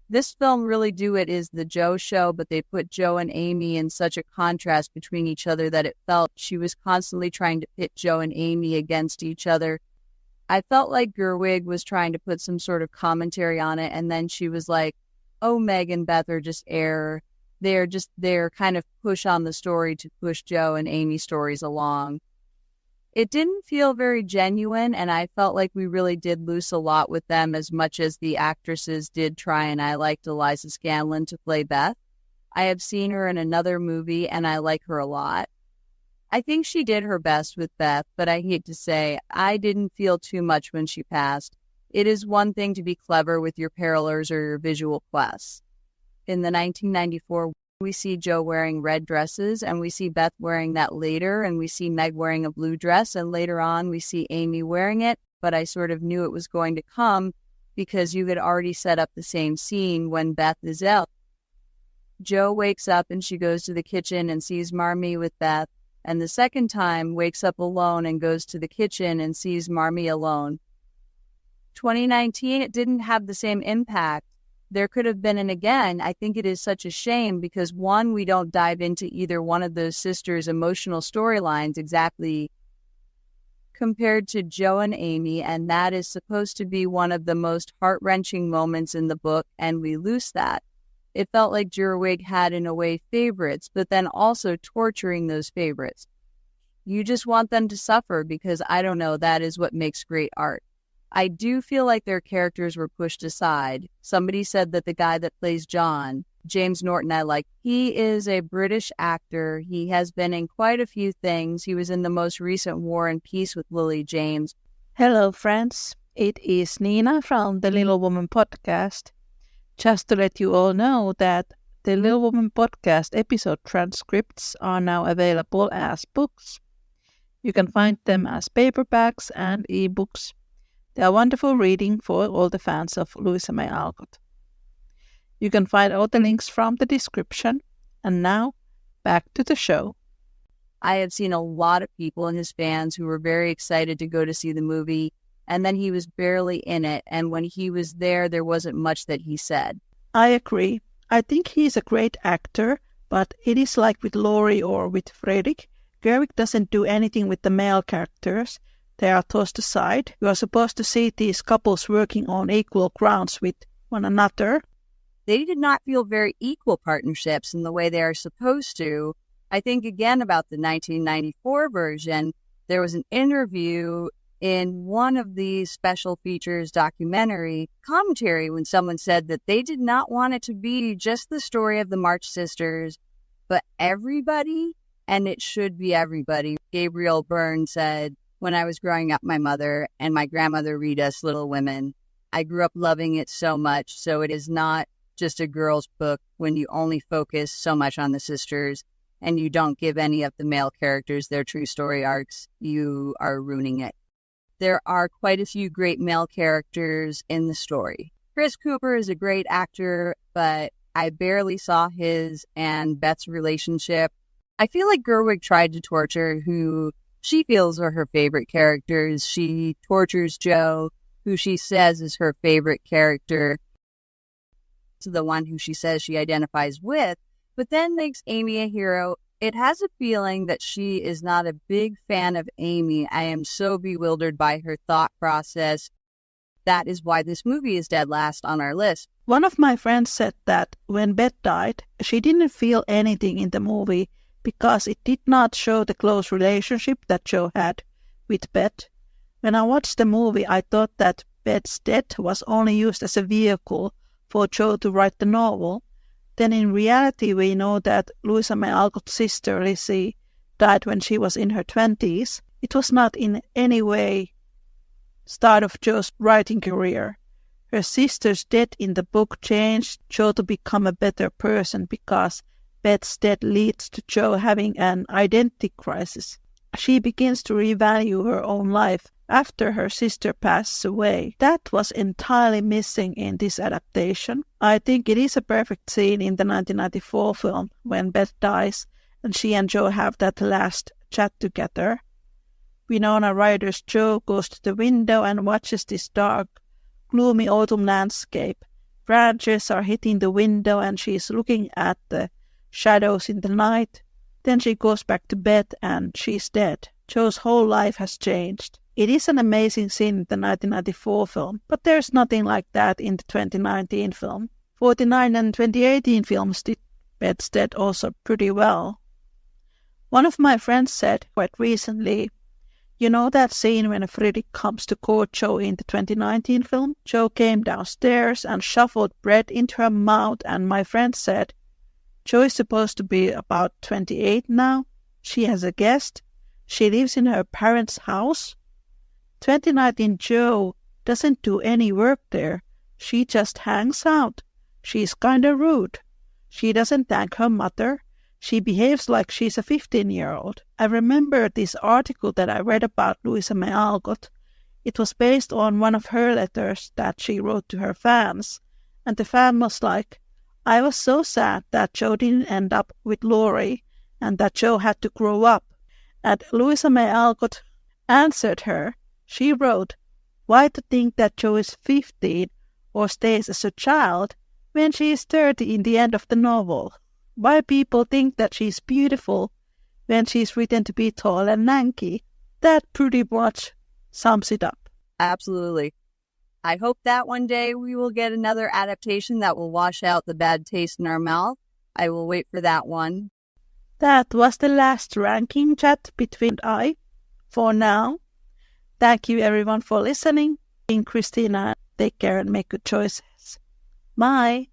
This film really do it is the Jo show, but they put Jo and Amy in such a contrast between each other that it felt she was constantly trying to pit Jo and Amy against each other. I felt like Gerwig was trying to put some sort of commentary on it, and then she was like, oh, Meg and Beth are just air. They're kind of push on the story to push Jo and Amy's stories along. It didn't feel very genuine, and I felt like we really did lose a lot with them as much as the actresses did try, and I liked Eliza Scanlon to play Beth. I have seen her in another movie, and I like her a lot. I think she did her best with Beth, but I hate to say, I didn't feel too much when she passed. It is one thing to be clever with your parlors or your visual quests. In the 1994, we see Jo wearing red dresses, and we see Beth wearing that later, and we see Meg wearing a blue dress, and later on we see Amy wearing it, but I sort of knew it was going to come because you had already set up the same scene when Beth is out. Jo wakes up and she goes to the kitchen and sees Marmee with Beth, and the second time wakes up alone and goes to the kitchen and sees Marmee alone. 2019, it didn't have the same impact. There could have been, and again, I think it is such a shame because one, we don't dive into either one of those sisters' emotional storylines exactly compared to Jo and Amy, and that is supposed to be one of the most heart-wrenching moments in the book, and we lose that. It felt like Gerwig had, in a way, favorites, but then also torturing those favorites. You just want them to suffer because, I don't know, that is what makes great art. I do feel like their characters were pushed aside. Somebody said that the guy that plays John, James Norton, I like. He is a British actor. He has been in quite a few things. He was in the most recent War and Peace with Lily James. Hello, friends. It is Niina from the Little Woman podcast. Just to let you all know that the Little Woman podcast episode transcripts are now available as books. You can find them as paperbacks and ebooks. They are wonderful reading for all the fans of Louisa May Alcott. You can find all the links from the description. And now, back to the show. I have seen a lot of people and his fans who were very excited to go to see the movie, and then he was barely in it, and when he was there wasn't much that he said. I agree. I think he's a great actor, but it is like with Laurie or with Fredrik. Gerwig doesn't do anything with the male characters. They are tossed aside. You are supposed to see these couples working on equal grounds with one another. They did not feel very equal partnerships in the way they are supposed to. I think, again, about the 1994 version, there was an interview in one of these special features documentary commentary when someone said that they did not want it to be just the story of the March sisters, but everybody, and it should be everybody. Gabriel Byrne said, when I was growing up, my mother and my grandmother read us Little Women. I grew up loving it so much, so it is not just a girl's book when you only focus so much on the sisters and you don't give any of the male characters their true story arcs. You are ruining it. There are quite a few great male characters in the story. Chris Cooper is a great actor, but I barely saw his and Beth's relationship. I feel like Gerwig tried to torture who she feels are her favorite characters. She tortures Jo, who she says is her favorite character, to the one who she says she identifies with, but then makes Amy a hero. It has a feeling that she is not a big fan of Amy. I am so bewildered by her thought process. That is why this movie is dead last on our list. One of my friends said that when Beth died, she didn't feel anything in the movie because it did not show the close relationship that Jo had with Beth. When I watched the movie, I thought that Beth's death was only used as a vehicle for Jo to write the novel. Then in reality, we know that Louisa May Alcott's sister, Lizzie, died when she was in her 20s. It was not in any way start of Jo's writing career. Her sister's death in the book changed Jo to become a better person because Beth's death leads to Jo having an identity crisis. She begins to revalue her own life after her sister passes away. That was entirely missing in this adaptation. I think it is a perfect scene in the 1994 film when Beth dies and she and Jo have that last chat together. Winona Ryder's Jo goes to the window and watches this dark, gloomy autumn landscape, branches are hitting the window and she's looking at the shadows in the night. Then she goes back to bed and she's dead. Jo's whole life has changed. It is an amazing scene in the 1994 film, but there's nothing like that in the 2019 film. 49 and 2018 films did Beth's death also pretty well. One of my friends said quite recently, you know that scene when Fredrik comes to court Jo in the 2019 film? Jo came downstairs and shuffled bread into her mouth, and my friend said, Jo is supposed to be about 28 now. She has a guest. She lives in her parents' house. 2019 Jo doesn't do any work there. She just hangs out. She's kinda rude. She doesn't thank her mother. She behaves like she's a 15-year-old. I remember this article that I read about Louisa May Alcott. It was based on one of her letters that she wrote to her fans. And the fan was like, I was so sad that Jo didn't end up with Laurie and that Jo had to grow up. And Louisa May Alcott answered her. She wrote, why to think that Jo is 15 or stays as a child when she is 30 in the end of the novel? Why people think that she's beautiful when she's written to be tall and lanky? That pretty much sums it up. Absolutely. I hope that one day we will get another adaptation that will wash out the bad taste in our mouth. I will wait for that one. That was the last ranking chat between I. For now, thank you everyone for listening. Christina, take care and make good choices. Bye.